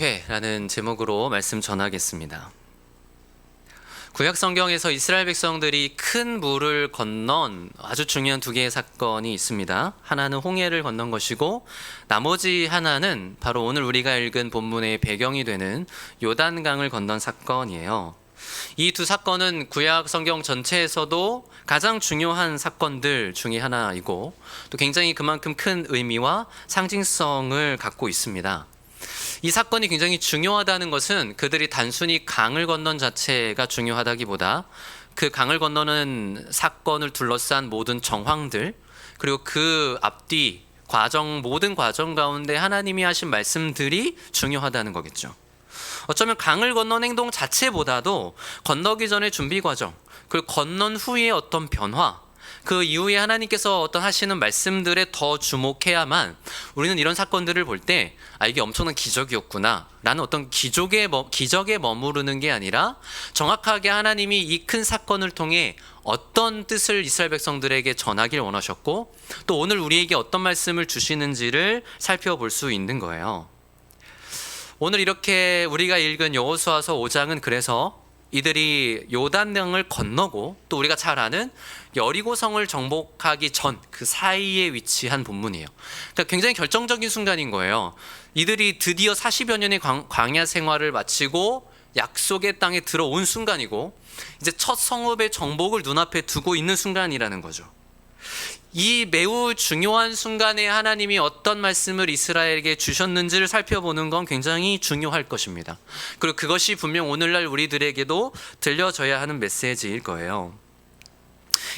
기회라는 제목으로 말씀 전하겠습니다. 구약 성경에서 이스라엘 백성들이 큰 물을 건넌 아주 중요한 두 개의 사건이 있습니다. 하나는 홍해를 건넌 것이고 나머지 하나는 바로 오늘 우리가 읽은 본문의 배경이 되는 요단강을 건넌 사건이에요. 이 두 사건은 구약 성경 전체에서도 가장 중요한 사건들 중에 하나이고 또 굉장히 그만큼 큰 의미와 상징성을 갖고 있습니다. 이 사건이 굉장히 중요하다는 것은 그들이 단순히 강을 건넌 자체가 중요하다기보다 그 강을 건너는 사건을 둘러싼 모든 정황들, 그리고 그 앞뒤 과정, 모든 과정 가운데 하나님이 하신 말씀들이 중요하다는 거겠죠. 어쩌면 강을 건넌 행동 자체보다도 건너기 전의 준비 과정, 그리고 건넌 후의 어떤 변화, 그 이후에 하나님께서 어떤 하시는 말씀들에 더 주목해야만 우리는 이런 사건들을 볼 때 이게 엄청난 기적이었구나 라는 어떤 기적에 머무르는 게 아니라 정확하게 하나님이 이 큰 사건을 통해 어떤 뜻을 이스라엘 백성들에게 전하길 원하셨고 또 오늘 우리에게 어떤 말씀을 주시는지를 살펴볼 수 있는 거예요. 오늘 이렇게 우리가 읽은 여호수아서 5장은 그래서 이들이 요단강을 건너고 또 우리가 잘 아는 여리고성을 정복하기 전 그 사이에 위치한 본문이에요. 그러니까 굉장히 결정적인 순간인 거예요. 이들이 드디어 40여 년의 광야 생활을 마치고 약속의 땅에 들어온 순간이고 이제 첫 성읍의 정복을 눈앞에 두고 있는 순간이라는 거죠. 이 매우 중요한 순간에 하나님이 어떤 말씀을 이스라엘에게 주셨는지를 살펴보는 건 굉장히 중요할 것입니다. 그리고 그것이 분명 오늘날 우리들에게도 들려져야 하는 메시지일 거예요.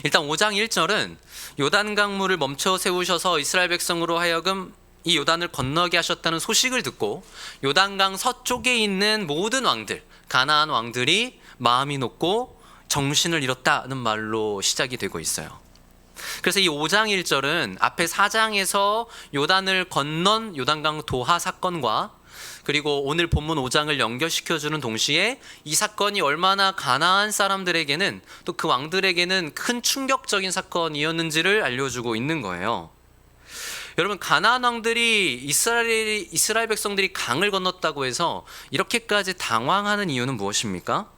일단 5장 1절은 요단강물을 멈춰 세우셔서 이스라엘 백성으로 하여금 이 요단을 건너게 하셨다는 소식을 듣고 요단강 서쪽에 있는 모든 왕들, 가나안 왕들이 마음이 높고 정신을 잃었다는 말로 시작이 되고 있어요. 그래서 이 5장 1절은 앞에 4장에서 요단을 건넌 요단강 도하 사건과 그리고 오늘 본문 5장을 연결시켜주는 동시에 이 사건이 얼마나 가나안 사람들에게는 또 그 왕들에게는 큰 충격적인 사건이었는지를 알려주고 있는 거예요. 여러분, 가나안 왕들이 이스라엘 백성들이 강을 건넜다고 해서 이렇게까지 당황하는 이유는 무엇입니까?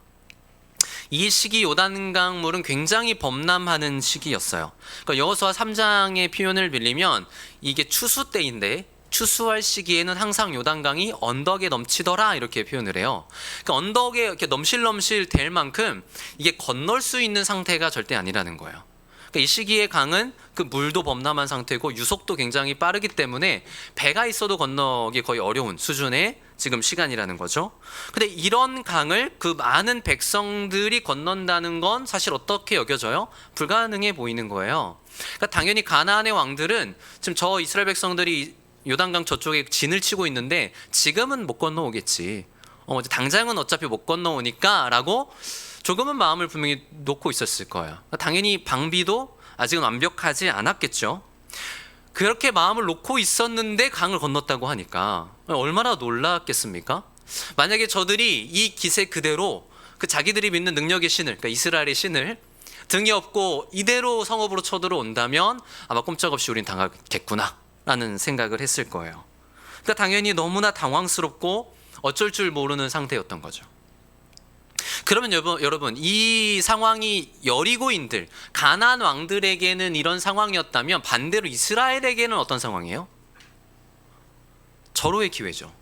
이 시기 요단강물은 굉장히 범람하는 시기였어요. 그러니까 여호수아 3장의 표현을 빌리면 이게 추수 때인데 추수할 시기에는 항상 요단강이 언덕에 넘치더라 이렇게 표현을 해요. 그러니까 언덕에 이렇게 넘실넘실 될 만큼 이게 건널 수 있는 상태가 절대 아니라는 거예요. 그러니까 이 시기에 강은 그 물도 범람한 상태고 유속도 굉장히 빠르기 때문에 배가 있어도 건너기 거의 어려운 수준의 지금 시간이라는 거죠. 근데 이런 강을 그 많은 백성들이 건넌다는 건 사실 어떻게 여겨져요? 불가능해 보이는 거예요. 그러니까 당연히 가나안의 왕들은 지금 저 이스라엘 백성들이 요단강 저쪽에 진을 치고 있는데 지금은 못 건너오겠지. 당장은 어차피 못 건너오니까 라고 조금은 마음을 분명히 놓고 있었을 거예요. 당연히 방비도 아직은 완벽하지 않았겠죠. 그렇게 마음을 놓고 있었는데 강을 건넜다고 하니까 얼마나 놀랐겠습니까? 만약에 저들이 이 기세 그대로 그 자기들이 믿는 능력의 신을, 그러니까 이스라엘의 신을 등에 업고 이대로 성읍으로 쳐들어온다면 아마 꼼짝없이 우린 당하겠구나 라는 생각을 했을 거예요. 그러니까 당연히 너무나 당황스럽고 어쩔 줄 모르는 상태였던 거죠. 그러면 여러분 이 상황이 여리고인들, 가나안 왕들에게는 이런 상황이었다면 반대로 이스라엘에게는 어떤 상황이에요? 절호의 기회죠.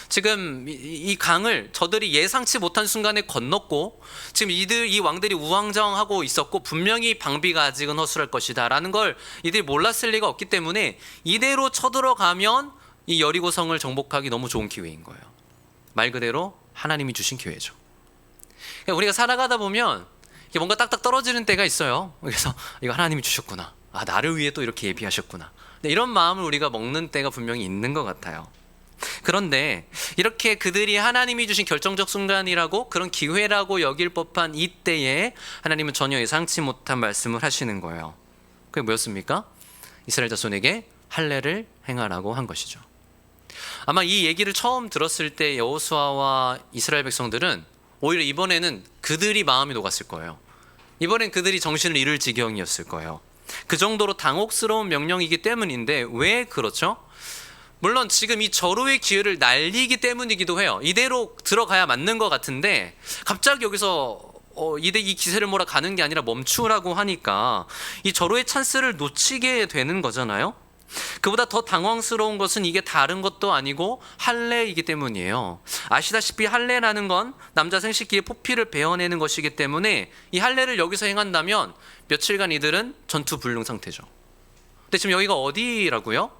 지금 이 강을 저들이 예상치 못한 순간에 건넜고 지금 이 왕들이 우왕좌왕하고 있었고 분명히 방비가 아직은 허술할 것이다 라는 걸 이들이 몰랐을 리가 없기 때문에 이대로 쳐들어가면 이 여리고성을 정복하기 너무 좋은 기회인 거예요. 말 그대로 하나님이 주신 기회죠. 우리가 살아가다 보면 뭔가 딱딱 떨어지는 때가 있어요. 그래서 이거 하나님이 주셨구나. 나를 위해 또 이렇게 예비하셨구나. 이런 마음을 우리가 먹는 때가 분명히 있는 것 같아요. 그런데 이렇게 그들이 하나님이 주신 결정적 순간이라고 그런 기회라고 여길 법한 이때에 하나님은 전혀 예상치 못한 말씀을 하시는 거예요. 그게 뭐였습니까? 이스라엘 자손에게 할례를 행하라고 한 것이죠. 아마 이 얘기를 처음 들었을 때 여호수아와 이스라엘 백성들은 오히려 이번에는 그들이 마음이 녹았을 거예요. 이번엔 그들이 정신을 잃을 지경이었을 거예요. 그 정도로 당혹스러운 명령이기 때문인데 왜 그렇죠? 물론 지금 이 절호의 기회를 날리기 때문이기도 해요. 이대로 들어가야 맞는 것 같은데 갑자기 여기서 이 기세를 몰아가는 게 아니라 멈추라고 하니까 이 절호의 찬스를 놓치게 되는 거잖아요. 그보다 더 당황스러운 것은 이게 다른 것도 아니고 할례이기 때문이에요. 아시다시피 할례라는 건 남자 생식기의 포피를 베어내는 것이기 때문에 이 할례를 여기서 행한다면 며칠간 이들은 전투불능 상태죠. 근데 지금 여기가 어디라고요?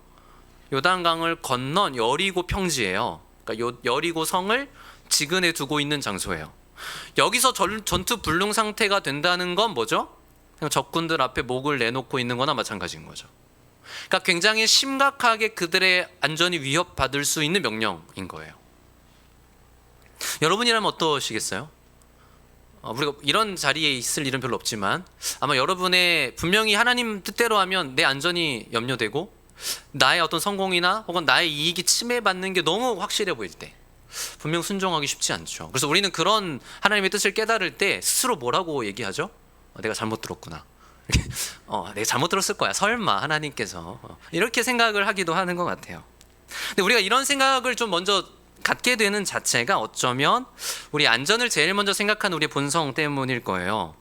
요단강을 건넌 여리고 평지예요. 그러니까 여리고 성을 지근에 두고 있는 장소예요. 여기서 전투불능 상태가 된다는 건 뭐죠? 그냥 적군들 앞에 목을 내놓고 있는 거나 마찬가지인 거죠. 그러니까 굉장히 심각하게 그들의 안전이 위협받을 수 있는 명령인 거예요. 여러분이라면 어떠시겠어요? 우리가 이런 자리에 있을 일은 별로 없지만 아마 여러분의 분명히 하나님 뜻대로 하면 내 안전이 염려되고 나의 어떤 성공이나 혹은 나의 이익이 침해받는 게 너무 확실해 보일 때 분명 순종하기 쉽지 않죠. 그래서 우리는 그런 하나님의 뜻을 깨달을 때 스스로 뭐라고 얘기하죠? 내가 잘못 들었구나. 내가 잘못 들었을 거야. 설마 하나님께서 이렇게 생각을 하기도 하는 것 같아요. 근데 우리가 이런 생각을 좀 먼저 갖게 되는 자체가 어쩌면 우리 안전을 제일 먼저 생각하는 우리 본성 때문일 거예요.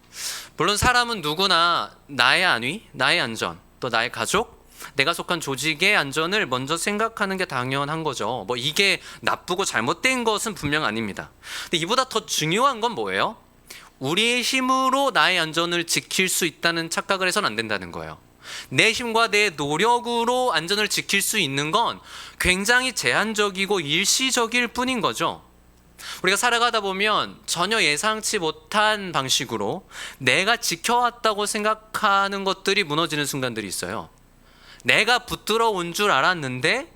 물론 사람은 누구나 나의 안위, 나의 안전, 또 나의 가족, 내가 속한 조직의 안전을 먼저 생각하는 게 당연한 거죠. 뭐 이게 나쁘고 잘못된 것은 분명 아닙니다. 근데 이보다 더 중요한 건 뭐예요? 우리의 힘으로 나의 안전을 지킬 수 있다는 착각을 해서는 안 된다는 거예요. 내 힘과 내 노력으로 안전을 지킬 수 있는 건 굉장히 제한적이고 일시적일 뿐인 거죠. 우리가 살아가다 보면 전혀 예상치 못한 방식으로 내가 지켜왔다고 생각하는 것들이 무너지는 순간들이 있어요. 내가 붙들어 온 줄 알았는데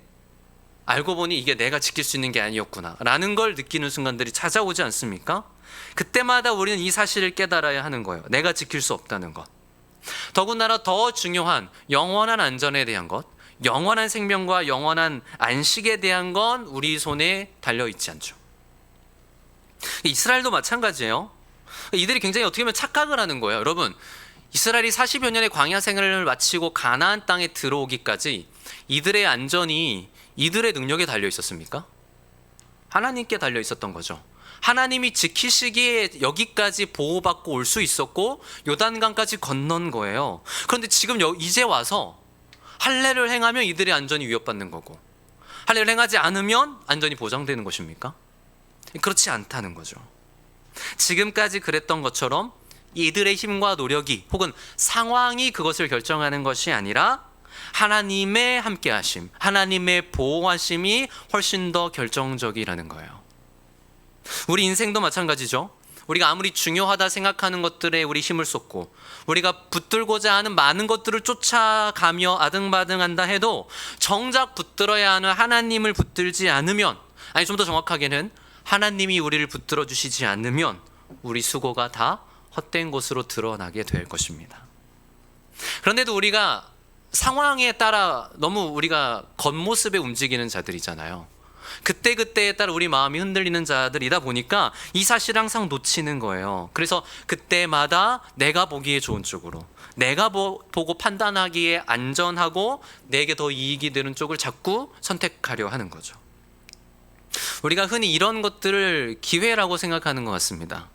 알고 보니 이게 내가 지킬 수 있는 게 아니었구나 라는 걸 느끼는 순간들이 찾아오지 않습니까? 그때마다 우리는 이 사실을 깨달아야 하는 거예요. 내가 지킬 수 없다는 것. 더군다나 더 중요한 영원한 안전에 대한 것, 영원한 생명과 영원한 안식에 대한 건 우리 손에 달려있지 않죠. 이스라엘도 마찬가지예요. 이들이 굉장히 어떻게 보면 착각을 하는 거예요. 여러분, 이스라엘이 40여 년의 광야 생활을 마치고 가나안 땅에 들어오기까지 이들의 안전이 이들의 능력에 달려 있었습니까? 하나님께 달려 있었던 거죠. 하나님이 지키시기에 여기까지 보호받고 올 수 있었고 요단강까지 건넌 거예요. 그런데 지금 이제 와서 할례를 행하면 이들의 안전이 위협받는 거고 할례를 행하지 않으면 안전이 보장되는 것입니까? 그렇지 않다는 거죠. 지금까지 그랬던 것처럼 이들의 힘과 노력이 혹은 상황이 그것을 결정하는 것이 아니라 하나님의 함께하심, 하나님의 보호하심이 훨씬 더 결정적이라는 거예요. 우리 인생도 마찬가지죠. 우리가 아무리 중요하다 생각하는 것들에 우리 힘을 쏟고 우리가 붙들고자 하는 많은 것들을 쫓아가며 아등바등한다 해도 정작 붙들어야 하는 하나님을 붙들지 않으면, 아니 좀 더 정확하게는 하나님이 우리를 붙들어 주시지 않으면 우리 수고가 다 헛된 것으로 드러나게 될 것입니다. 그런데도 우리가 상황에 따라 너무 우리가 겉모습에 움직이는 자들이잖아요. 그때그때에 따라 우리 마음이 흔들리는 자들이다 보니까 이 사실을 항상 놓치는 거예요. 그래서 그때마다 내가 보기에 좋은 쪽으로, 내가 보고 판단하기에 안전하고 내게 더 이익이 되는 쪽을 자꾸 선택하려 하는 거죠. 우리가 흔히 이런 것들을 기회라고 생각하는 것 같습니다.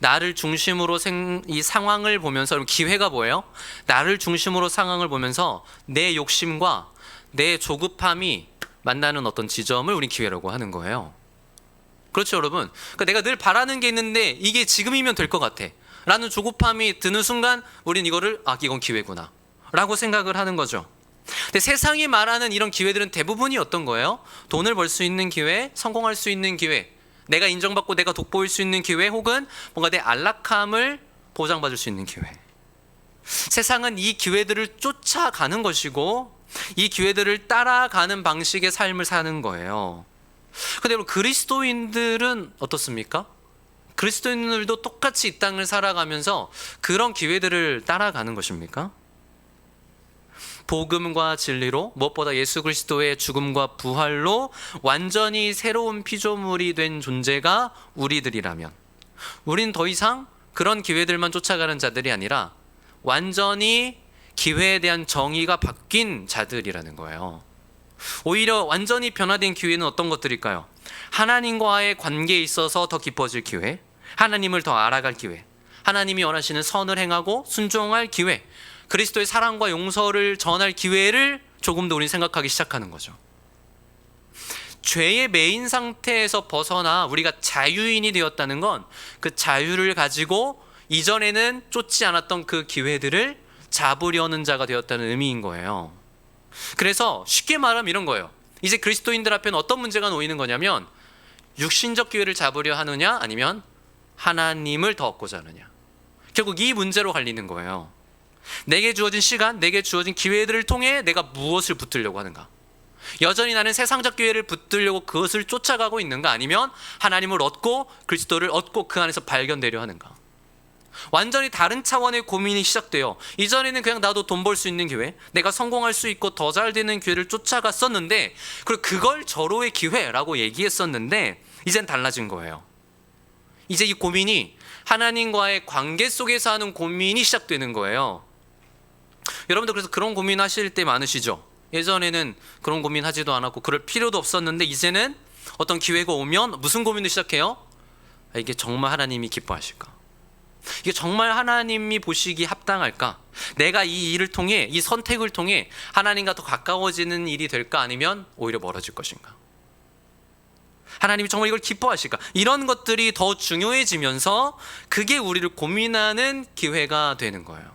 나를 중심으로 이 상황을 보면서, 기회가 뭐예요? 나를 중심으로 상황을 보면서 내 욕심과 내 조급함이 만나는 어떤 지점을 우리 기회라고 하는 거예요. 그렇죠, 여러분? 그러니까 내가 늘 바라는 게 있는데 이게 지금이면 될 것 같아 라는 조급함이 드는 순간 우린 이거를 이건 기회구나 라고 생각을 하는 거죠. 근데 세상이 말하는 이런 기회들은 대부분이 어떤 거예요? 돈을 벌 수 있는 기회, 성공할 수 있는 기회, 내가 인정받고 내가 돋보일 수 있는 기회, 혹은 뭔가 내 안락함을 보장받을 수 있는 기회. 세상은 이 기회들을 쫓아가는 것이고 이 기회들을 따라가는 방식의 삶을 사는 거예요. 근데 그리스도인들은 어떻습니까? 그리스도인들도 똑같이 이 땅을 살아가면서 그런 기회들을 따라가는 것입니까? 복음과 진리로, 무엇보다 예수 그리스도의 죽음과 부활로 완전히 새로운 피조물이 된 존재가 우리들이라면 우린 더 이상 그런 기회들만 쫓아가는 자들이 아니라 완전히 기회에 대한 정의가 바뀐 자들이라는 거예요. 오히려 완전히 변화된 기회는 어떤 것들일까요? 하나님과의 관계에 있어서 더 깊어질 기회, 하나님을 더 알아갈 기회, 하나님이 원하시는 선을 행하고 순종할 기회, 그리스도의 사랑과 용서를 전할 기회를 조금 더 우리는 생각하기 시작하는 거죠. 죄의 매인 상태에서 벗어나 우리가 자유인이 되었다는 건 그 자유를 가지고 이전에는 쫓지 않았던 그 기회들을 잡으려는 자가 되었다는 의미인 거예요. 그래서 쉽게 말하면 이런 거예요. 이제 그리스도인들 앞에는 어떤 문제가 놓이는 거냐면 육신적 기회를 잡으려 하느냐 아니면 하나님을 더 얻고자 하느냐. 결국 이 문제로 갈리는 거예요. 내게 주어진 시간, 내게 주어진 기회들을 통해 내가 무엇을 붙들려고 하는가. 여전히 나는 세상적 기회를 붙들려고 그것을 쫓아가고 있는가 아니면 하나님을 얻고 그리스도를 얻고 그 안에서 발견되려 하는가. 완전히 다른 차원의 고민이 시작돼요. 이전에는 그냥 나도 돈 벌 수 있는 기회, 내가 성공할 수 있고 더 잘 되는 기회를 쫓아갔었는데 그리고 그걸 절호의 기회라고 얘기했었는데 이젠 달라진 거예요. 이제 이 고민이 하나님과의 관계 속에서 하는 고민이 시작되는 거예요. 여러분들 그래서 그런 고민하실 때 많으시죠? 예전에는 그런 고민하지도 않았고 그럴 필요도 없었는데 이제는 어떤 기회가 오면 무슨 고민을 시작해요? 이게 정말 하나님이 기뻐하실까? 이게 정말 하나님이 보시기 합당할까? 내가 이 일을 통해, 이 선택을 통해 하나님과 더 가까워지는 일이 될까? 아니면 오히려 멀어질 것인가? 하나님이 정말 이걸 기뻐하실까? 이런 것들이 더 중요해지면서 그게 우리를 고민하는 기회가 되는 거예요.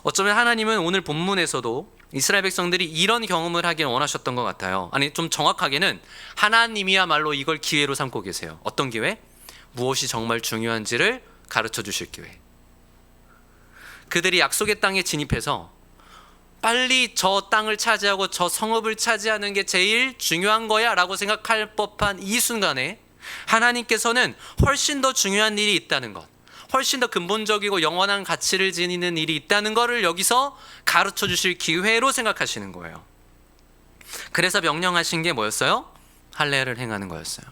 어쩌면 하나님은 오늘 본문에서도 이스라엘 백성들이 이런 경험을 하길 원하셨던 것 같아요. 아니, 좀 정확하게는 하나님이야말로 이걸 기회로 삼고 계세요. 어떤 기회? 무엇이 정말 중요한지를 가르쳐 주실 기회. 그들이 약속의 땅에 진입해서 빨리 저 땅을 차지하고 저 성읍을 차지하는 게 제일 중요한 거야 라고 생각할 법한 이 순간에 하나님께서는 훨씬 더 중요한 일이 있다는 것, 훨씬 더 근본적이고 영원한 가치를 지니는 일이 있다는 것을 여기서 가르쳐 주실 기회로 생각하시는 거예요. 그래서 명령하신 게 뭐였어요? 할례를 행하는 거였어요.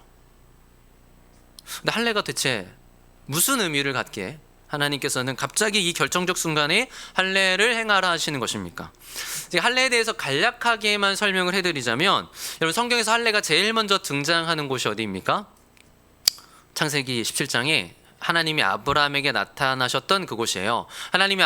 근데 할례가 대체 무슨 의미를 갖기에 하나님께서는 갑자기 이 결정적 순간에 할례를 행하라 하시는 것입니까? 할례에 대해서 간략하게만 설명을 해드리자면, 여러분 성경에서 할례가 제일 먼저 등장하는 곳이 어디입니까? 창세기 17장에 하나님이 아브라함에게 나타나셨던 그곳이에요. 하나님이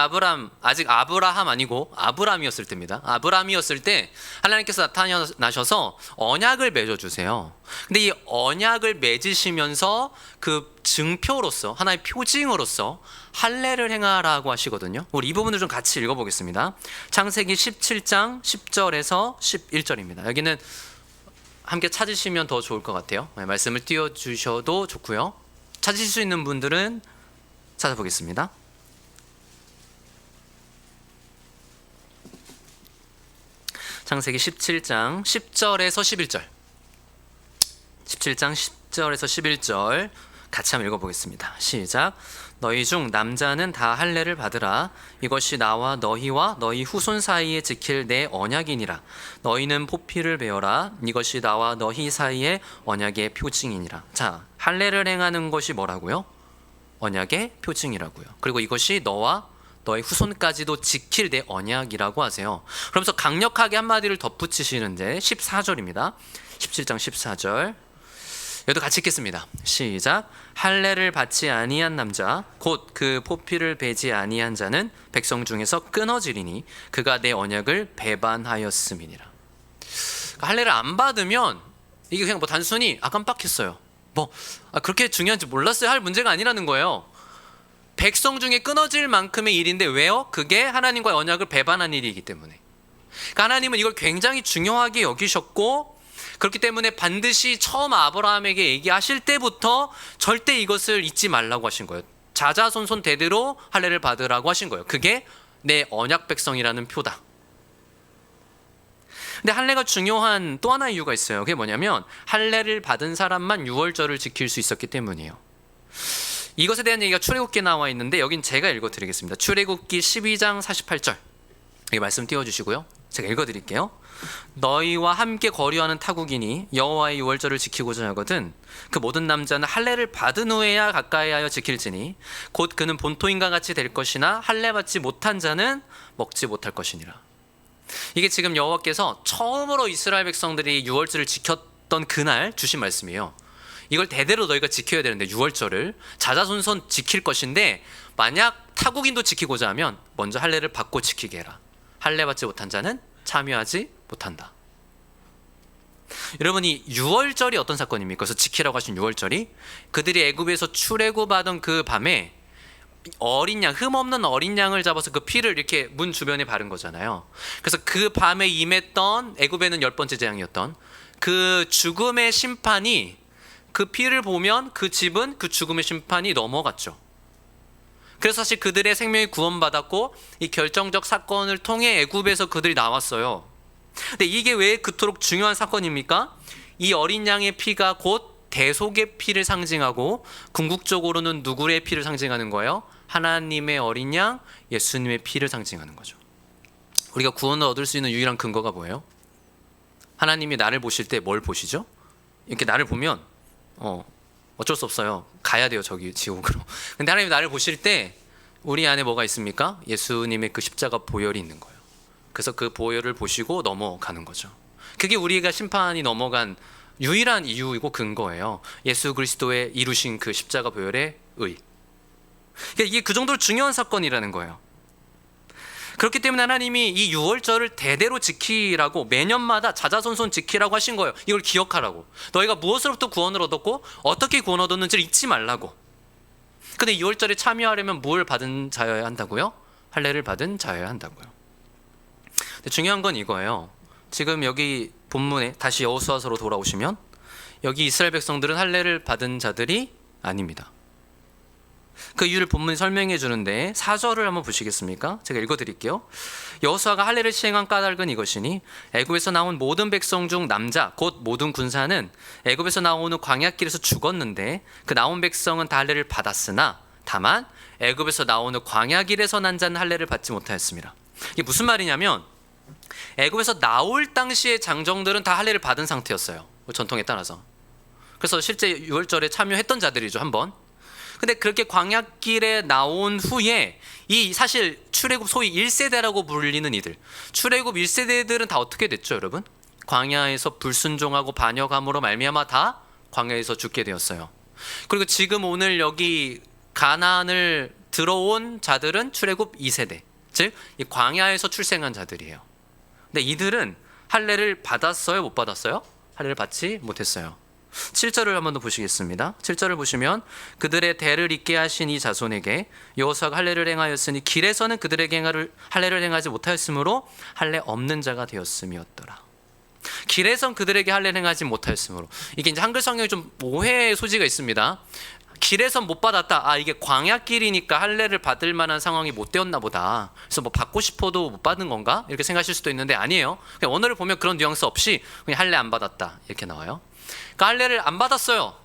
아직 아브라함 아니고 아브람이었을 때입니다. 아브람이었을 때 하나님께서 나타나셔서 언약을 맺어주세요. 근데 이 언약을 맺으시면서 그 증표로서, 하나의 표징으로서 할례를 행하라고 하시거든요. 우리 이 부분을 좀 같이 읽어보겠습니다. 창세기 17장 10절에서 11절입니다. 여기는 함께 찾으시면 더 좋을 것 같아요. 말씀을 띄워주셔도 좋고요. 찾으실 수 있는 분들은 찾아보겠습니다. 창세기 17장 10절에서 11절. 17장 10절에서 11절 같이 한번 읽어보겠습니다. 시작. 너희 중 남자는 다 할례를 받으라. 이것이 나와 너희와 너희 후손 사이에 지킬 내 언약이니라. 너희는 포피를 베어라. 이것이 나와 너희 사이의 언약의 표징이니라. 자, 할례를 행하는 것이 뭐라고요? 언약의 표징이라고요. 그리고 이것이 너와 너의 후손까지도 지킬 내 언약이라고 하세요. 그러면서 강력하게 한마디를 덧붙이시는데 14절입니다. 17장 14절. 여기도 같이 읽겠습니다. 시작. 할례를 받지 아니한 남자 곧 그 포피를 베지 아니한 자는 백성 중에서 끊어지리니 그가 내 언약을 배반하였음이니라. 할례를 안 받으면 이게 그냥 뭐 단순히 깜빡했어요, 그렇게 중요한지 몰랐어요 할 문제가 아니라는 거예요. 백성 중에 끊어질 만큼의 일인데 왜요? 그게 하나님과의 언약을 배반한 일이기 때문에. 그러니까 하나님은 이걸 굉장히 중요하게 여기셨고, 그렇기 때문에 반드시 처음 아브라함에게 얘기하실 때부터 절대 이것을 잊지 말라고 하신 거예요. 자자손손 대대로 할례를 받으라고 하신 거예요. 그게 내 언약 백성이라는 표다. 근데 할례가 중요한 또 하나의 이유가 있어요. 그게 뭐냐면 할례를 받은 사람만 유월절을 지킬 수 있었기 때문이에요. 이것에 대한 얘기가 출애굽기에 나와 있는데 여긴 제가 읽어드리겠습니다. 출애굽기 12장 48절. 여기 말씀 띄워주시고요. 제가 읽어드릴게요. 너희와 함께 거류하는 타국인이 여호와의 유월절을 지키고자 하거든 그 모든 남자는 할례를 받은 후에야 가까이하여 지킬지니 곧 그는 본토인과 같이 될 것이나 할례 받지 못한 자는 먹지 못할 것이니라. 이게 지금 여호와께서 처음으로 이스라엘 백성들이 유월절을 지켰던 그날 주신 말씀이에요. 이걸 대대로 너희가 지켜야 되는데, 유월절을 자자손손 지킬 것인데 만약 타국인도 지키고자 하면 먼저 할례를 받고 지키게 해라. 할례 받지 못한 자는 참여하지 못한다. 여러분, 이 유월절이 어떤 사건입니까? 그래서 지키라고 하신 유월절이, 그들이 애굽에서 출애굽하던 그 밤에 어린 양, 흠 없는 어린 양을 잡아서 그 피를 이렇게 문 주변에 바른 거잖아요. 그래서 그 밤에 임했던, 애굽에는 10번째 재앙이었던 그 죽음의 심판이, 그 피를 보면 그 집은 그 죽음의 심판이 넘어갔죠. 그래서 사실 그들의 생명이 구원받았고, 이 결정적 사건을 통해 애굽에서 그들이 나왔어요. 근데 이게 왜 그토록 중요한 사건입니까? 이 어린 양의 피가 곧 대속의 피를 상징하고, 궁극적으로는 누구의 피를 상징하는 거예요? 하나님의 어린 양, 예수님의 피를 상징하는 거죠. 우리가 구원을 얻을 수 있는 유일한 근거가 뭐예요? 하나님이 나를 보실 때 뭘 보시죠? 이렇게 나를 보면 어쩔 수 없어요. 가야 돼요, 저기 지옥으로. 근데 하나님이 나를 보실 때 우리 안에 뭐가 있습니까? 예수님의 그 십자가 보혈이 있는 거예요. 그래서 그 보혈을 보시고 넘어가는 거죠. 그게 우리가 심판이 넘어간 유일한 이유이고 근거예요. 예수 그리스도의 이루신 그 십자가 보혈의 의. 그러니까 이게 그 정도로 중요한 사건이라는 거예요. 그렇기 때문에 하나님이 이 유월절을 대대로 지키라고, 매년마다 자자손손 지키라고 하신 거예요. 이걸 기억하라고. 너희가 무엇으로부터 구원을 얻었고 어떻게 구원 얻었는지를 잊지 말라고. 근데 유월절에 참여하려면 뭘 받은 자여야 한다고요? 할례를 받은 자여야 한다고요. 근데 중요한 건 이거예요. 지금 여기 본문에 다시 여호수아서로 돌아오시면, 여기 이스라엘 백성들은 할례를 받은 자들이 아닙니다. 그 이유를 본문이 설명해 주는데 4절을 한번 보시겠습니까? 제가 읽어드릴게요. 여호수아가 할례를 시행한 까닭은 이것이니, 애굽에서 나온 모든 백성 중 남자 곧 모든 군사는 애굽에서 나오는 광야길에서 죽었는데, 그 나온 백성은 다 할례를 받았으나 다만 애굽에서 나오는 광야길에서 난 자는 할례를 받지 못하였습니다. 이게 무슨 말이냐면, 애굽에서 나올 당시의 장정들은 다 할례를 받은 상태였어요, 전통에 따라서. 그래서 실제 유월절에 참여했던 자들이죠, 한번. 근데 그렇게 광야길에 나온 후에, 이 사실 출애굽 소위 1세대라고 불리는 이들, 출애굽 1세대들은 다 어떻게 됐죠, 여러분? 광야에서 불순종하고 반역함으로 말미암아 다 광야에서 죽게 되었어요. 그리고 지금 오늘 여기 가나안을 들어온 자들은 출애굽 2세대, 즉 이 광야에서 출생한 자들이에요. 근데 이들은 할례를 받았어요, 못 받았어요? 할례를 받지 못했어요. 7절을 한번 더 보시겠습니다. 7절을 보시면, 그들의 대를 잇게 하신 이 자손에게 여호수아가 할례를 행하였으니 길에서는 그들에게 할례를 행하지 못하였으므로 할례 없는 자가 되었음이었더라. 길에선 그들에게 할례를 행하지 못하였으므로, 이게 이제 한글 성경에 좀 오해의 소지가 있습니다. 길에선 못 받았다. 이게 광야길이니까 할례를 받을 만한 상황이 못 되었나 보다. 그래서 뭐 받고 싶어도 못 받은 건가? 이렇게 생각하실 수도 있는데 아니에요. 그냥 언어를 보면 그런 뉘앙스 없이 그냥 할례 안 받았다 이렇게 나와요. 그러니까 할례를 안 받았어요.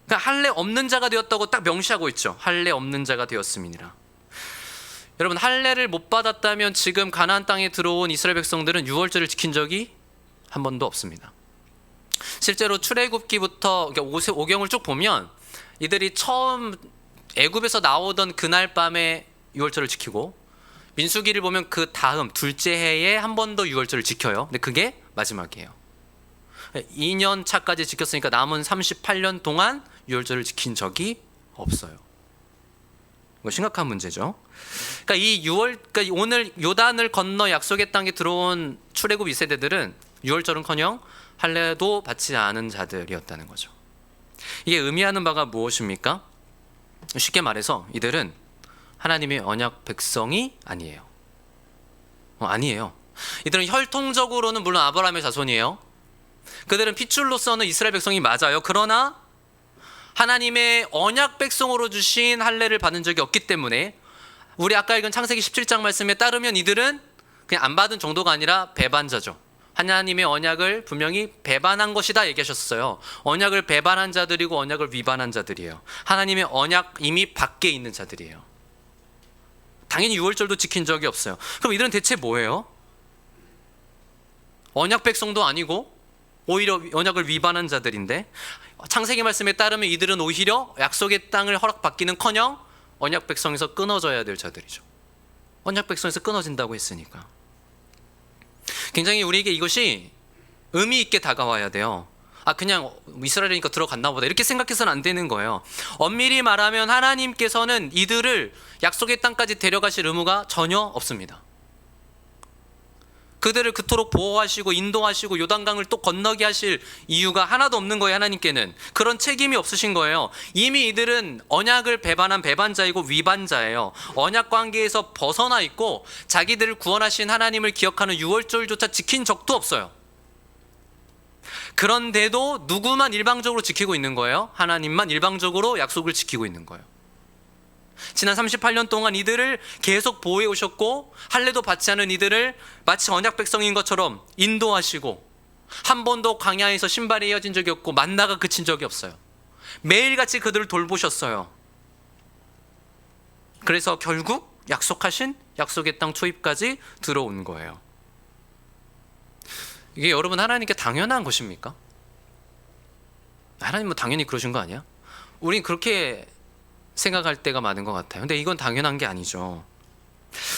그러니까 할례 없는 자가 되었다고 딱 명시하고 있죠. 할례 없는 자가 되었음이니라. 여러분, 할례를 못 받았다면 지금 가나안 땅에 들어온 이스라엘 백성들은 유월절을 지킨 적이 한 번도 없습니다. 실제로 출애굽기부터 오경을 쭉 보면 이들이 처음 애굽에서 나오던 그날 밤에 유월절을 지키고, 민수기를 보면 그 다음 둘째 해에 한 번 더 유월절을 지켜요. 근데 그게 마지막이에요. 2년 차까지 지켰으니까 남은 38년 동안 유월절을 지킨 적이 없어요. 이거 심각한 문제죠. 그러니까 오늘 요단을 건너 약속의 땅에 들어온 출애굽 2세대들은 유월절은커녕 할례도 받지 않은 자들이었다는 거죠. 이게 의미하는 바가 무엇입니까? 쉽게 말해서 이들은 하나님의 언약 백성이 아니에요. 아니에요. 이들은 혈통적으로는 물론 아브라함의 자손이에요. 그들은 핏줄로서는 이스라엘 백성이 맞아요. 그러나 하나님의 언약 백성으로 주신 할례를 받은 적이 없기 때문에, 우리 아까 읽은 창세기 17장 말씀에 따르면 이들은 그냥 안 받은 정도가 아니라 배반자죠. 하나님의 언약을 분명히 배반한 것이다 얘기하셨어요. 언약을 배반한 자들이고 언약을 위반한 자들이에요. 하나님의 언약 이미 밖에 있는 자들이에요. 당연히 유월절도 지킨 적이 없어요. 그럼 이들은 대체 뭐예요? 언약 백성도 아니고 오히려 언약을 위반한 자들인데, 창세기 말씀에 따르면 이들은 오히려 약속의 땅을 허락받기는커녕 언약 백성에서 끊어져야 될 자들이죠. 언약 백성에서 끊어진다고 했으니까. 굉장히 우리에게 이것이 의미 있게 다가와야 돼요. 그냥 이스라엘이니까 들어갔나 보다 이렇게 생각해서는 안 되는 거예요. 엄밀히 말하면 하나님께서는 이들을 약속의 땅까지 데려가실 의무가 전혀 없습니다. 그들을 그토록 보호하시고 인도하시고 요단강을 또 건너게 하실 이유가 하나도 없는 거예요. 하나님께는 그런 책임이 없으신 거예요. 이미 이들은 언약을 배반한 배반자이고 위반자예요. 언약 관계에서 벗어나 있고 자기들을 구원하신 하나님을 기억하는 유월절조차 지킨 적도 없어요. 그런데도 누구만 일방적으로 지키고 있는 거예요? 하나님만 일방적으로 약속을 지키고 있는 거예요. 지난 38년 동안 이들을 계속 보호해 오셨고 할례도 받지 않은 이들을 마치 언약 백성인 것처럼 인도하시고 한 번도 광야에서 신발이 헤어진 적이 없고 만나가 그친 적이 없어요. 매일같이 그들을 돌보셨어요. 그래서 결국 약속하신 약속의 땅 초입까지 들어온 거예요. 이게 여러분 하나님께 당연한 것입니까? 하나님은 당연히 그러신 거 아니야? 우린 그렇게 생각할 때가 많은 것 같아요. 근데 이건 당연한 게 아니죠.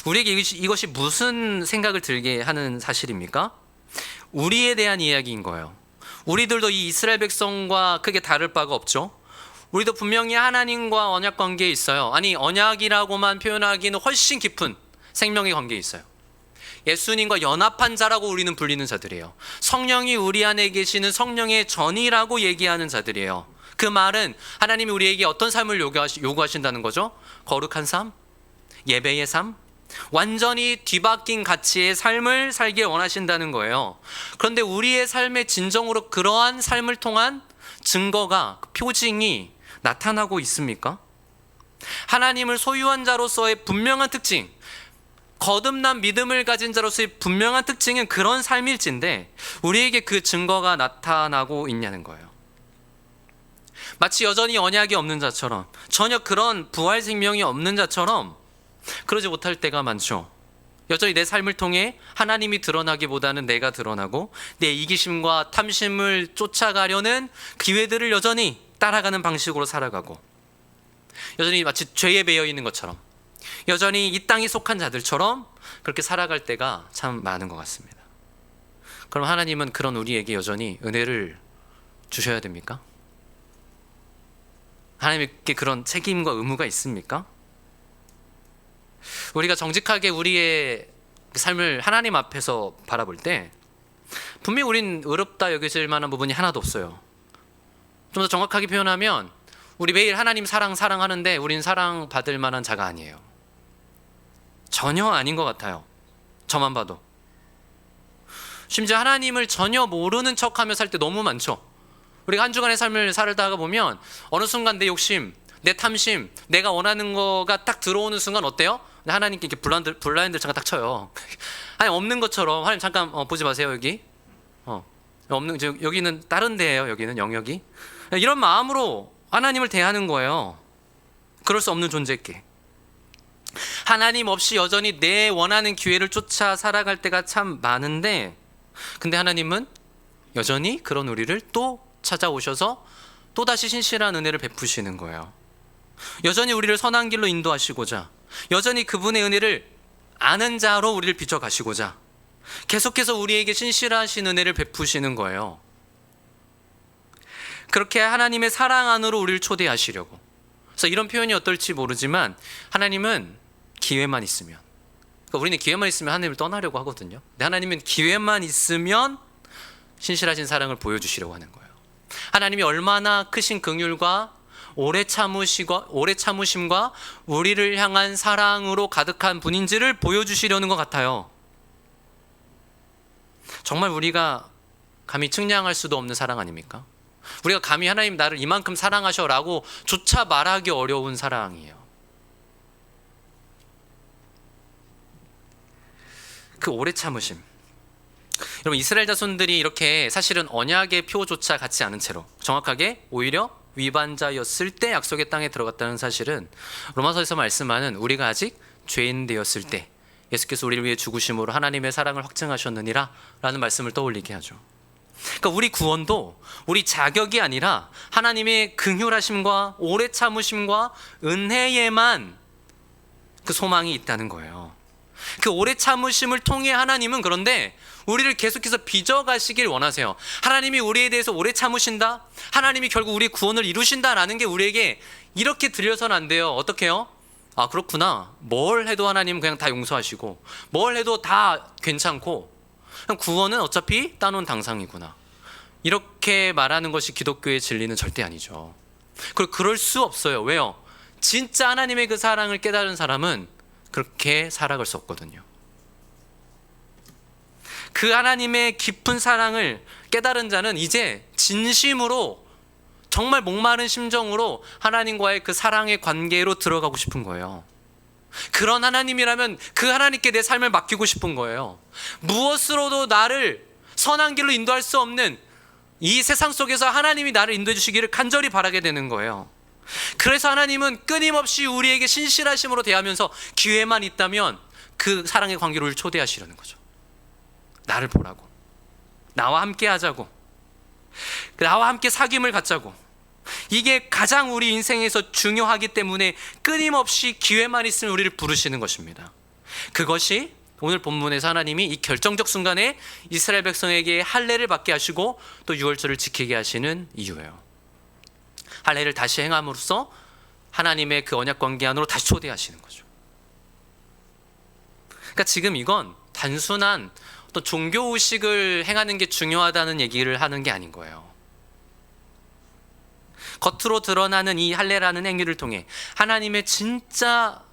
우리에게 이것이 무슨 생각을 들게 하는 사실입니까? 우리에 대한 이야기인 거예요. 우리들도 이 이스라엘 백성과 크게 다를 바가 없죠. 우리도 분명히 하나님과 언약 관계에 있어요. 아니, 언약이라고만 표현하기는 훨씬 깊은 생명의 관계에 있어요. 예수님과 연합한 자라고 우리는 불리는 자들이에요. 성령이 우리 안에 계시는 성령의 전이라고 얘기하는 자들이에요. 그 말은 하나님이 우리에게 어떤 삶을 요구하신다는 거죠? 거룩한 삶, 예배의 삶, 완전히 뒤바뀐 가치의 삶을 살길 원하신다는 거예요. 그런데 우리의 삶의 진정으로 그러한 삶을 통한 증거가, 표징이 나타나고 있습니까? 하나님을 소유한 자로서의 분명한 특징, 거듭난 믿음을 가진 자로서의 분명한 특징은 그런 삶일진데 우리에게 그 증거가 나타나고 있냐는 거예요. 마치 여전히 언약이 없는 자처럼, 전혀 그런 부활 생명이 없는 자처럼 그러지 못할 때가 많죠. 여전히 내 삶을 통해 하나님이 드러나기보다는 내가 드러나고 내 이기심과 탐심을 쫓아가려는 기회들을 여전히 따라가는 방식으로 살아가고, 여전히 마치 죄에 배어 있는 것처럼, 여전히 이 땅에 속한 자들처럼 그렇게 살아갈 때가 참 많은 것 같습니다. 그럼 하나님은 그런 우리에게 여전히 은혜를 주셔야 됩니까? 하나님께 그런 책임과 의무가 있습니까? 우리가 정직하게 우리의 삶을 하나님 앞에서 바라볼 때 분명히 우린 의롭다 여겨질 만한 부분이 하나도 없어요. 좀 더 정확하게 표현하면 우리 매일 하나님 사랑하는데 우린 사랑받을 만한 자가 아니에요. 전혀 아닌 것 같아요. 저만 봐도. 심지어 하나님을 전혀 모르는 척하며 살 때 너무 많죠. 우리가 한 주간의 삶을 살다가 보면 어느 순간 내 욕심, 내 탐심, 내가 원하는 거가 딱 들어오는 순간 어때요? 하나님께 이렇게 블라인드를 잠깐 딱 쳐요. 하나님 없는 것처럼, 하나님 잠깐 보지 마세요 여기. 여기는 다른 데예요. 여기는 영역이. 이런 마음으로 하나님을 대하는 거예요. 그럴 수 없는 존재께. 하나님 없이 여전히 내 원하는 기회를 쫓아 살아갈 때가 참 많은데, 근데 하나님은 여전히 그런 우리를 또 찾아오셔서 또다시 신실한 은혜를 베푸시는 거예요. 여전히 우리를 선한 길로 인도하시고자, 여전히 그분의 은혜를 아는 자로 우리를 비춰가시고자 계속해서 우리에게 신실하신 은혜를 베푸시는 거예요. 그렇게 하나님의 사랑 안으로 우리를 초대하시려고. 그래서 이런 표현이 어떨지 모르지만 하나님은 기회만 있으면, 그러니까 우리는 기회만 있으면 하나님을 떠나려고 하거든요. 근데 하나님은 기회만 있으면 신실하신 사랑을 보여주시려고 하는 거예요. 하나님이 얼마나 크신 긍휼과 오래 참으심과 우리를 향한 사랑으로 가득한 분인지를 보여주시려는 것 같아요. 정말 우리가 감히 측량할 수도 없는 사랑 아닙니까? 우리가 감히 하나님 나를 이만큼 사랑하셔라고 조차 말하기 어려운 사랑이에요. 그 오래 참으심. 여러분, 이스라엘 자손들이 이렇게 사실은 언약의 표조차 갖지 않은 채로 정확하게 오히려 위반자였을 때 약속의 땅에 들어갔다는 사실은 로마서에서 말씀하는 우리가 아직 죄인 되었을 때 예수께서 우리를 위해 죽으심으로 하나님의 사랑을 확증하셨느니라 라는 말씀을 떠올리게 하죠. 그러니까 우리 구원도 우리 자격이 아니라 하나님의 긍휼하심과 오래 참으심과 은혜에만 그 소망이 있다는 거예요. 그 오래 참으심을 통해 하나님은 그런데 우리를 계속해서 빚어가시길 원하세요. 하나님이 우리에 대해서 오래 참으신다, 하나님이 결국 우리의 구원을 이루신다라는 게 우리에게 이렇게 들려서는 안 돼요. 어떻게 해요? 아, 그렇구나. 뭘 해도 하나님 그냥 다 용서하시고 뭘 해도 다 괜찮고 그냥 구원은 어차피 따놓은 당상이구나, 이렇게 말하는 것이 기독교의 진리는 절대 아니죠. 그리고 그럴 수 없어요. 왜요? 진짜 하나님의 그 사랑을 깨달은 사람은 그렇게 살아갈 수 없거든요. 그 하나님의 깊은 사랑을 깨달은 자는 이제 진심으로, 정말 목마른 심정으로 하나님과의 그 사랑의 관계로 들어가고 싶은 거예요. 그런 하나님이라면 그 하나님께 내 삶을 맡기고 싶은 거예요. 무엇으로도 나를 선한 길로 인도할 수 없는 이 세상 속에서 하나님이 나를 인도해 주시기를 간절히 바라게 되는 거예요. 그래서 하나님은 끊임없이 우리에게 신실하심으로 대하면서 기회만 있다면 그 사랑의 관계로 우리를 초대하시려는 거죠. 나를 보라고, 나와 함께 하자고, 나와 함께 사귐을 갖자고. 이게 가장 우리 인생에서 중요하기 때문에 끊임없이 기회만 있으면 우리를 부르시는 것입니다. 그것이 오늘 본문에서 하나님이 이 결정적 순간에 이스라엘 백성에게 할례를 받게 하시고 또 유월절을 지키게 하시는 이유예요. 할례를 다시 행함으로써 하나님의 그 언약 관계 안으로 다시 초대하시는 거죠. 그러니까 지금 이건 단순한 또 종교 의식을 행하는 게 중요하다는 얘기를 하는 게 아닌 거예요. 겉으로 드러나는 이 할례라는 행위를 통해 하나님의 진짜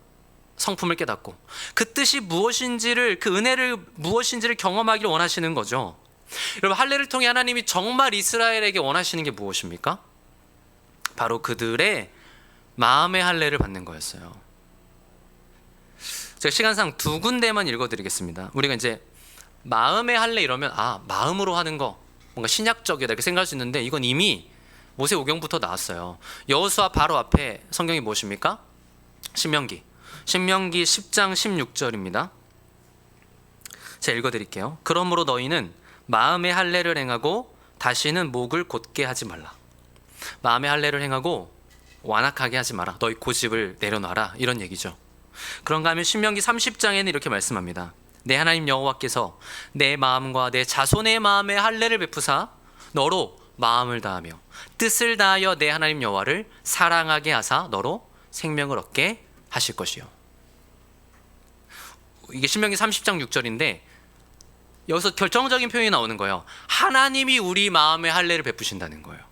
성품을 깨닫고 그 뜻이 무엇인지를, 그 은혜를 무엇인지를 경험하기를 원하시는 거죠. 여러분, 할례를 통해 하나님이 정말 이스라엘에게 원하시는 게 무엇입니까? 바로 그들의 마음의 할례를 받는 거였어요. 제가 시간상 두 군데만 읽어드리겠습니다. 우리가 이제 마음의 할례 이러면 마음으로 하는 거 뭔가 신약적이다 이렇게 생각할 수 있는데 이건 이미 모세오경부터 나왔어요. 여호수아 바로 앞에 성경이 무엇입니까? 신명기 10장 16절입니다. 제가 읽어드릴게요. 그러므로 너희는 마음의 할례를 행하고 다시는 목을 곧게 하지 말라. 마음의 할례를 행하고 완악하게 하지 마라. 너희 고집을 내려놔라, 이런 얘기죠. 그런가 하면 신명기 30장에는 이렇게 말씀합니다. 내 하나님 여호와께서 내 마음과 내 자손의 마음에 할례를 베푸사 너로 마음을 다하며 뜻을 다하여 내 하나님 여호와를 사랑하게 하사 너로 생명을 얻게 하실 것이요. 이게 신명기 30장 6절인데 여기서 결정적인 표현이 나오는 거예요. 하나님이 우리 마음에 할례를 베푸신다는 거예요.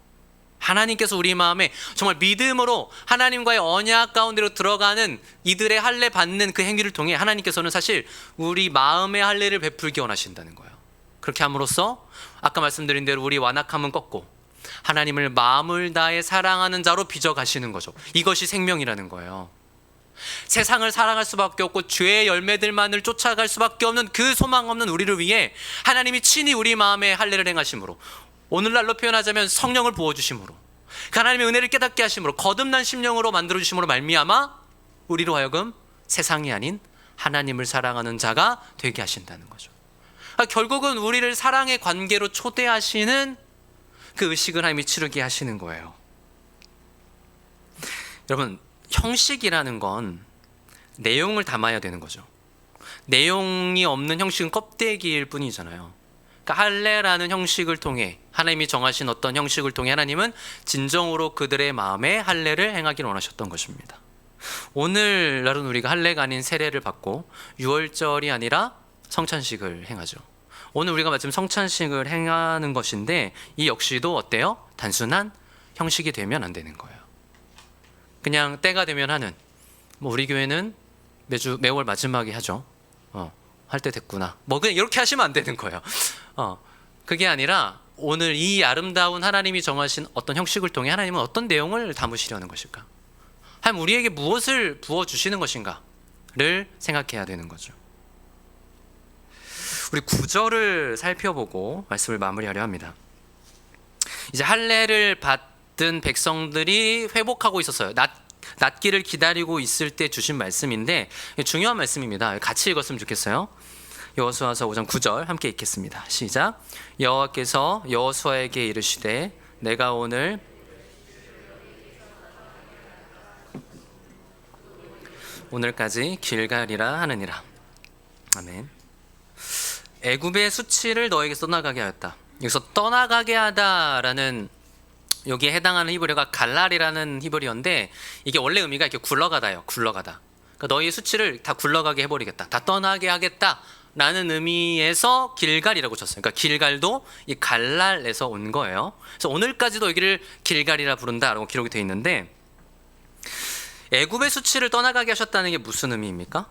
하나님께서 우리 마음에 정말 믿음으로 하나님과의 언약 가운데로 들어가는 이들의 할례 받는 그 행위를 통해 하나님께서는 사실 우리 마음의 할례를 베풀기 원하신다는 거예요. 그렇게 함으로써 아까 말씀드린 대로 우리 완악함은 꺾고 하나님을 마음을 다해 사랑하는 자로 빚어 가시는 거죠. 이것이 생명이라는 거예요. 세상을 사랑할 수밖에 없고 죄의 열매들만을 쫓아갈 수밖에 없는 그 소망 없는 우리를 위해 하나님이 친히 우리 마음에 할례를 행하심으로, 오늘날로 표현하자면 성령을 부어주심으로, 그 하나님의 은혜를 깨닫게 하심으로, 거듭난 심령으로 만들어주심으로 말미암아 우리로 하여금 세상이 아닌 하나님을 사랑하는 자가 되게 하신다는 거죠. 결국은 우리를 사랑의 관계로 초대하시는 그 의식을 하나님이 치르게 하시는 거예요. 여러분, 형식이라는 건 내용을 담아야 되는 거죠. 내용이 없는 형식은 껍데기일 뿐이잖아요. 그러니까 할례라는 형식을 통해, 하나님이 정하신 어떤 형식을 통해 하나님은 진정으로 그들의 마음에 할례를 행하기를 원하셨던 것입니다. 오늘날은 우리가 할례가 아닌 세례를 받고 유월절이 아니라 성찬식을 행하죠. 오늘 우리가 마침 성찬식을 행하는 것인데 이 역시도 어때요? 단순한 형식이 되면 안 되는 거예요. 그냥 때가 되면 하는, 우리 교회는 매월 마지막에 하죠. 할 때 됐구나. 그냥 이렇게 하시면 안 되는 거예요. 그게 아니라 오늘 이 아름다운 하나님이 정하신 어떤 형식을 통해 하나님은 어떤 내용을 담으시려는 것일까? 하나님 우리에게 무엇을 부어주시는 것인가를 생각해야 되는 거죠. 우리 9절을 살펴보고 말씀을 마무리하려 합니다. 이제 할례를 받은 백성들이 회복하고 있었어요. 낫기를 기다리고 있을 때 주신 말씀인데 중요한 말씀입니다. 같이 읽었으면 좋겠어요. 여호수아서 5장 9절 함께 읽겠습니다. 시작. 여호와께서 여호수아에게 이르시되 내가 오늘까지 길갈이라 하느니라. 아멘. 애굽의 수치를 너에게 떠나가게 하였다. 여기서 떠나가게 하다라는 여기에 해당하는 히브리어가 갈랄이라는 히브리어인데, 이게 원래 의미가 이렇게 굴러가다요. 굴러가다. 그러니까 너희의 수치를 다 굴러가게 해버리겠다. 다 떠나게 하겠다. 라는 의미에서 길갈이라고 쳤어요. 그러니까 길갈도 이 갈랄에서 온 거예요. 그래서 오늘까지도 여기를 길갈이라 부른다라고 기록이 되어 있는데, 애굽의 수치를 떠나가게 하셨다는 게 무슨 의미입니까?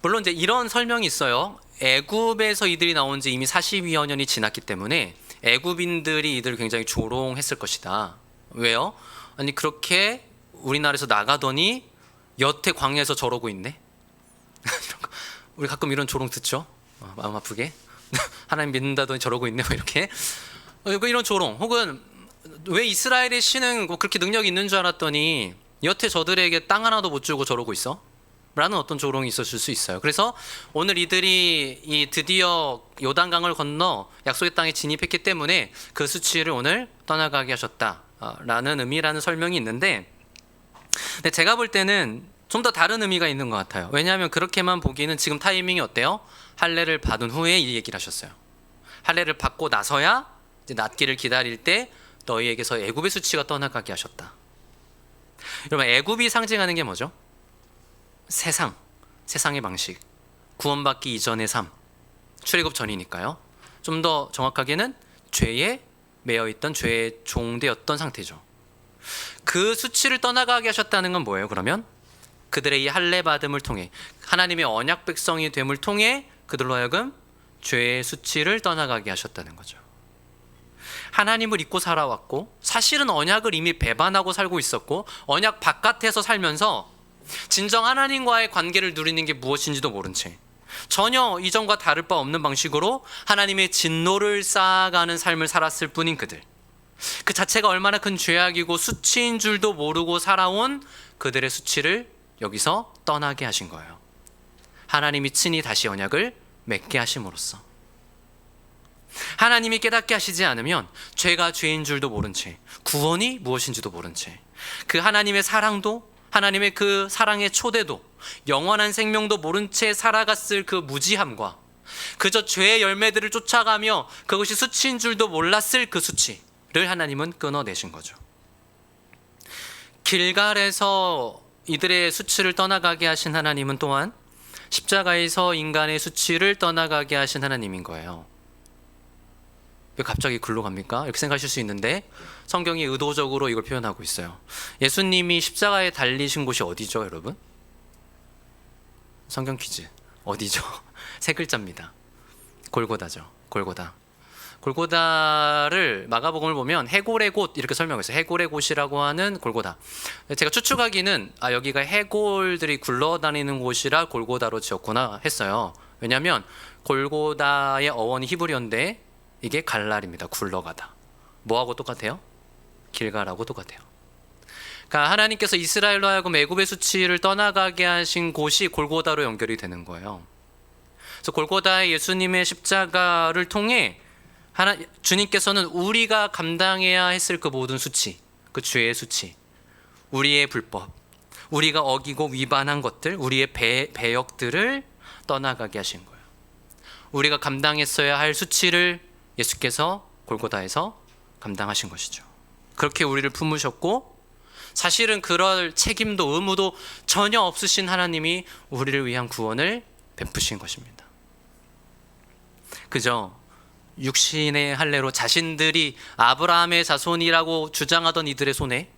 물론 이제 이런 설명이 있어요. 애굽에서 이들이 나온 지 이미 42여 년이 지났기 때문에 애굽인들이 이들을 굉장히 조롱했을 것이다. 왜요? 아니 그렇게 우리나라에서 나가더니 여태 광야에서 저러고 있네. 우리 가끔 이런 조롱 듣죠? 마음 아프게. 하나님 믿는다더니 저러고 있네. 뭐 이렇게 이런 조롱, 혹은 왜 이스라엘의 신은 뭐 그렇게 능력이 있는 줄 알았더니 여태 저들에게 땅 하나도 못 주고 저러고 있어? 라는 어떤 조롱이 있었을 수 있어요. 그래서 오늘 이들이 이 드디어 요단강을 건너 약속의 땅에 진입했기 때문에 그 수치를 오늘 떠나가게 하셨다라는 의미라는 설명이 있는데, 근데 제가 볼 때는 좀 더 다른 의미가 있는 것 같아요. 왜냐하면 그렇게만 보기에는 지금 타이밍이 어때요? 할례를 받은 후에 이 얘기를 하셨어요. 할례를 받고 나서야 이제 낫기를 기다릴 때 너희에게서 애굽의 수치가 떠나가게 하셨다. 여러분, 애굽이 상징하는 게 뭐죠? 세상의 방식, 구원받기 이전의 삶, 출애굽 전이니까요. 좀 더 정확하게는 죄에 매여있던 죄의 종되었던 상태죠. 그 수치를 떠나가게 하셨다는 건 뭐예요? 그러면 그들의 이 할례 받음을 통해, 하나님의 언약 백성이 됨을 통해 그들로 하여금 죄의 수치를 떠나가게 하셨다는 거죠. 하나님을 잊고 살아왔고, 사실은 언약을 이미 배반하고 살고 있었고, 언약 바깥에서 살면서 진정 하나님과의 관계를 누리는 게 무엇인지도 모른 채 전혀 이전과 다를 바 없는 방식으로 하나님의 진노를 쌓아가는 삶을 살았을 뿐인 그들, 그 자체가 얼마나 큰 죄악이고 수치인 줄도 모르고 살아온 그들의 수치를 여기서 떠나게 하신 거예요. 하나님이 친히 다시 언약을 맺게 하심으로써. 하나님이 깨닫게 하시지 않으면 죄가 죄인 줄도 모른 채, 구원이 무엇인지도 모른 채, 그 하나님의 사랑도, 하나님의 그 사랑의 초대도, 영원한 생명도 모른 채 살아갔을 그 무지함과 그저 죄의 열매들을 쫓아가며 그것이 수치인 줄도 몰랐을 그 수치를 하나님은 끊어내신 거죠. 길갈에서 이들의 수치를 떠나가게 하신 하나님은 또한 십자가에서 인간의 수치를 떠나가게 하신 하나님인 거예요. 왜 갑자기 글로 갑니까? 이렇게 생각하실 수 있는데 성경이 의도적으로 이걸 표현하고 있어요. 예수님이 십자가에 달리신 곳이 어디죠, 여러분? 성경 퀴즈. 어디죠? 세 글자입니다. 골고다죠. 골고다. 골고다를 마가복음을 보면 해골의 곳 이렇게 설명했어요. 해골의 곳이라고 하는 골고다. 제가 추측하기는 여기가 해골들이 굴러다니는 곳이라 골고다로 지었구나 했어요. 왜냐하면 골고다의 어원이 히브리어인데 이게 갈랄입니다. 굴러가다. 뭐하고 똑같아요? 길갈하고 똑같아요. 그러니까 하나님께서 이스라엘로 하여금 애굽의 수치를 떠나가게 하신 곳이 골고다로 연결이 되는 거예요. 그래서 골고다의 예수님의 십자가를 통해 주님께서는 우리가 감당해야 했을 그 모든 수치, 그 죄의 수치, 우리의 불법, 우리가 어기고 위반한 것들, 우리의 배역들을 떠나가게 하신 거예요. 우리가 감당했어야 할 수치를 예수께서 골고다에서 감당하신 것이죠. 그렇게 우리를 품으셨고, 사실은 그럴 책임도 의무도 전혀 없으신 하나님이 우리를 위한 구원을 베푸신 것입니다. 그저 육신의 할례로 자신들이 아브라함의 자손이라고 주장하던 이들의 손에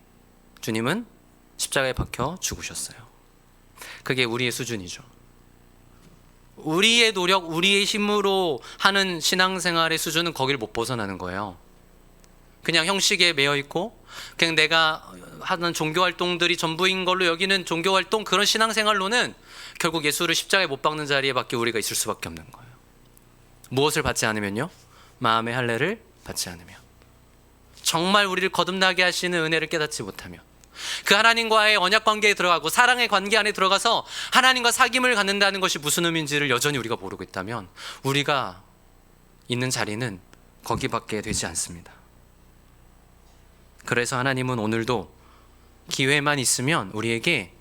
주님은 십자가에 박혀 죽으셨어요. 그게 우리의 수준이죠. 우리의 노력, 우리의 힘으로 하는 신앙생활의 수준은 거기를 못 벗어나는 거예요. 그냥 형식에 매여 있고 그냥 내가 하는 종교활동들이 전부인 걸로 여기는 종교활동, 그런 신앙생활로는 결국 예수를 십자가에 못 박는 자리에 밖에 우리가 있을 수밖에 없는 거예요. 무엇을 받지 않으면요? 마음의 할례를 받지 않으면, 정말 우리를 거듭나게 하시는 은혜를 깨닫지 못하면, 그 하나님과의 언약 관계에 들어가고 사랑의 관계 안에 들어가서 하나님과 사귐을 갖는다는 것이 무슨 의미인지를 여전히 우리가 모르고 있다면 우리가 있는 자리는 거기밖에 되지 않습니다. 그래서 하나님은 오늘도 기회만 있으면 우리에게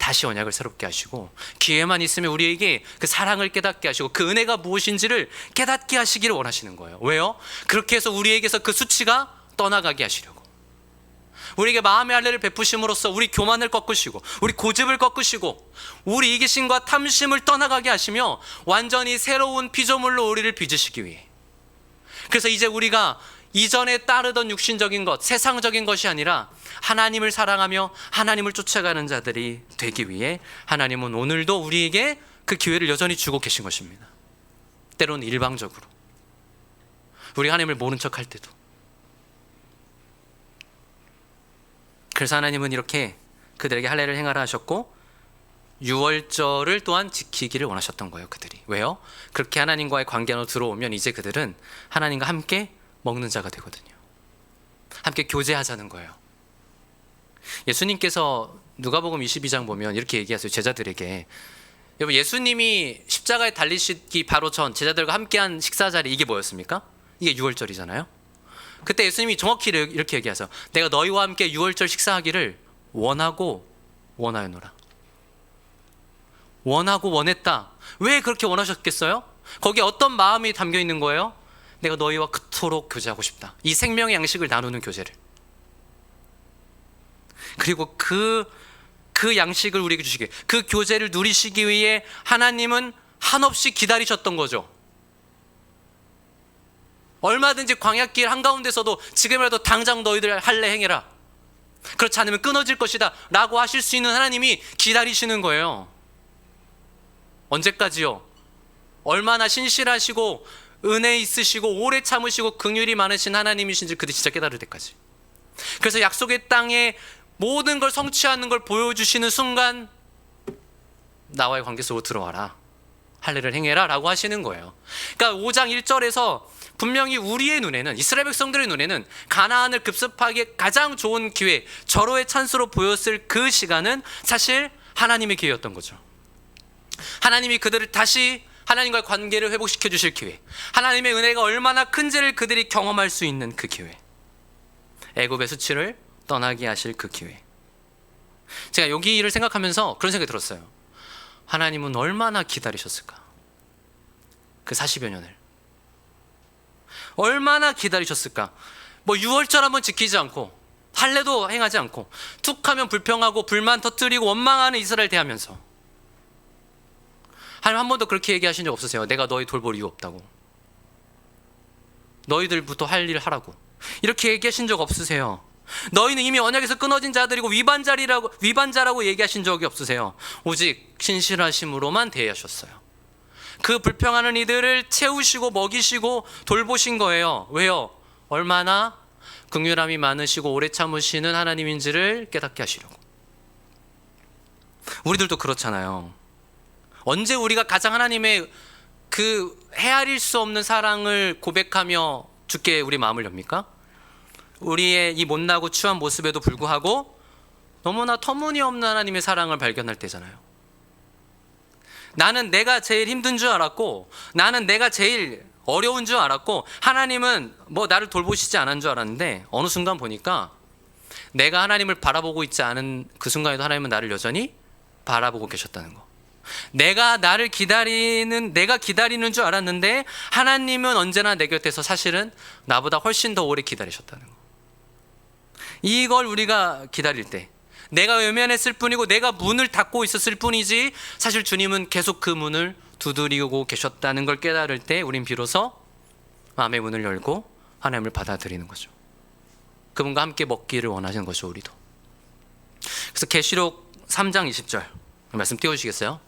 다시 언약을 새롭게 하시고, 기회만 있으면 우리에게 그 사랑을 깨닫게 하시고 그 은혜가 무엇인지를 깨닫게 하시기를 원하시는 거예요. 왜요? 그렇게 해서 우리에게서 그 수치가 떠나가게 하시려고. 우리에게 마음의 할례를 베푸심으로써 우리 교만을 꺾으시고 우리 고집을 꺾으시고 우리 이기심과 탐심을 떠나가게 하시며 완전히 새로운 피조물로 우리를 빚으시기 위해. 그래서 이제 우리가 이전에 따르던 육신적인 것, 세상적인 것이 아니라 하나님을 사랑하며 하나님을 쫓아가는 자들이 되기 위해 하나님은 오늘도 우리에게 그 기회를 여전히 주고 계신 것입니다. 때로는 일방적으로, 우리가 하나님을 모른 척할 때도. 그래서 하나님은 이렇게 그들에게 할례를 행하라 하셨고 유월절을 또한 지키기를 원하셨던 거예요. 그들이. 왜요? 그렇게 하나님과의 관계 안으로 들어오면 이제 그들은 하나님과 함께 먹는 자가 되거든요. 함께 교제하자는 거예요. 예수님께서 누가복음 22장 보면 이렇게 얘기하세요. 제자들에게. 여러분, 예수님이 십자가에 달리시기 바로 전 제자들과 함께한 식사 자리, 이게 뭐였습니까? 이게 유월절이잖아요. 그때 예수님이 정확히 이렇게 얘기하세요. 내가 너희와 함께 유월절 식사하기를 원하고 원하였노라. 원하고 원했다. 왜 그렇게 원하셨겠어요? 거기에 어떤 마음이 담겨 있는 거예요? 내가 너희와 그토록 교제하고 싶다. 이 생명의 양식을 나누는 교제를. 그리고 그 양식을 우리에게 주시기, 그 교제를 누리시기 위해 하나님은 한없이 기다리셨던 거죠. 얼마든지 광야길 한가운데서도 지금이라도 당장 너희들 할례 행해라, 그렇지 않으면 끊어질 것이다 라고 하실 수 있는 하나님이 기다리시는 거예요. 언제까지요? 얼마나 신실하시고 은혜 있으시고 오래 참으시고 긍휼이 많으신 하나님이신지 그들이 진짜 깨달을 때까지. 그래서 약속의 땅에 모든 걸 성취하는 걸 보여주시는 순간 나와의 관계 속으로 들어와라, 할례를 행해라 라고 하시는 거예요. 그러니까 5장 1절에서 분명히 우리의 눈에는, 이스라엘 백성들의 눈에는 가나안을 급습하기에 가장 좋은 기회, 절호의 찬스로 보였을 그 시간은 사실 하나님의 기회였던 거죠. 하나님이 그들을 다시 하나님과의 관계를 회복시켜 주실 기회, 하나님의 은혜가 얼마나 큰지를 그들이 경험할 수 있는 그 기회, 애굽의 수치를 떠나게 하실 그 기회. 제가 여기를 생각하면서 그런 생각이 들었어요. 하나님은 얼마나 기다리셨을까? 그 40여 년을 얼마나 기다리셨을까? 뭐 유월절 한번 지키지 않고 할례도 행하지 않고 툭 하면 불평하고 불만 터뜨리고 원망하는 이스라엘 대하면서 하나님 한 번도 그렇게 얘기하신 적 없으세요? 내가 너희 돌볼 이유 없다고, 너희들부터 할 일 하라고, 이렇게 얘기하신 적 없으세요? 너희는 이미 언약에서 끊어진 자들이고 위반자라고 얘기하신 적이 없으세요. 오직 신실하심으로만 대하셨어요. 그 불평하는 이들을 채우시고 먹이시고 돌보신 거예요. 왜요? 얼마나 긍휼함이 많으시고 오래 참으시는 하나님인지를 깨닫게 하시려고. 우리들도 그렇잖아요. 언제 우리가 가장 하나님의 그 헤아릴 수 없는 사랑을 고백하며 주께 우리 마음을 엽니까? 우리의 이 못나고 추한 모습에도 불구하고 너무나 터무니없는 하나님의 사랑을 발견할 때잖아요. 나는 내가 제일 힘든 줄 알았고, 나는 내가 제일 어려운 줄 알았고, 하나님은 뭐 나를 돌보시지 않은 줄 알았는데 어느 순간 보니까 내가 하나님을 바라보고 있지 않은 그 순간에도 하나님은 나를 여전히 바라보고 계셨다는 거. 내가 기다리는 줄 알았는데 하나님은 언제나 내 곁에서 사실은 나보다 훨씬 더 오래 기다리셨다는 거. 이걸 우리가 기다릴 때, 내가 외면했을 뿐이고 내가 문을 닫고 있었을 뿐이지 사실 주님은 계속 그 문을 두드리고 계셨다는 걸 깨달을 때 우린 비로소 마음의 문을 열고 하나님을 받아들이는 거죠. 그분과 함께 먹기를 원하시는 거죠, 우리도. 그래서 계시록 3장 20절 말씀 띄워주시겠어요?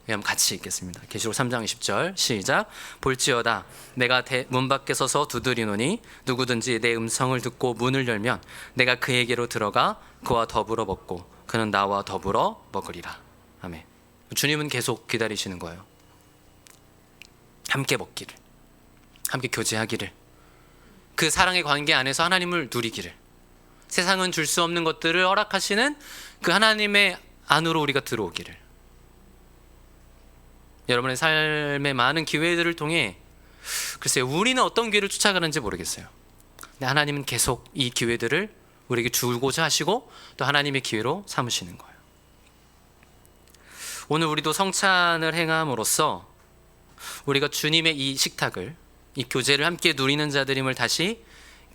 한번 같이 읽겠습니다. 계시록 3장 20절 시작. 볼지어다 내가 문 밖에 서서 두드리노니 누구든지 내 음성을 듣고 문을 열면 내가 그에게로 들어가 그와 더불어 먹고 그는 나와 더불어 먹으리라. 아멘. 주님은 계속 기다리시는 거예요. 함께 먹기를, 함께 교제하기를, 그 사랑의 관계 안에서 하나님을 누리기를, 세상은 줄 수 없는 것들을 허락하시는 그 하나님의 안으로 우리가 들어오기를. 여러분의 삶의 많은 기회들을 통해 글쎄요, 우리는 어떤 기회를 쫓아가는지 모르겠어요. 근데 하나님은 계속 이 기회들을 우리에게 주고자 하시고 또 하나님의 기회로 삼으시는 거예요. 오늘 우리도 성찬을 행함으로써 우리가 주님의 이 식탁을, 이 교제를 함께 누리는 자들임을 다시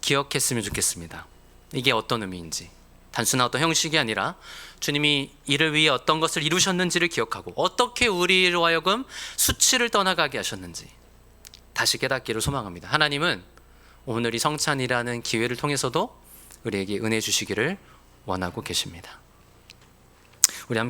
기억했으면 좋겠습니다. 이게 어떤 의미인지, 단순한 어떤 형식이 아니라 주님이 이를 위해 어떤 것을 이루셨는지를 기억하고 어떻게 우리로 하여금 수치를 떠나가게 하셨는지 다시 깨닫기를 소망합니다. 하나님은 오늘 이 성찬이라는 기회를 통해서도 우리에게 은혜 주시기를 원하고 계십니다. 우리 함께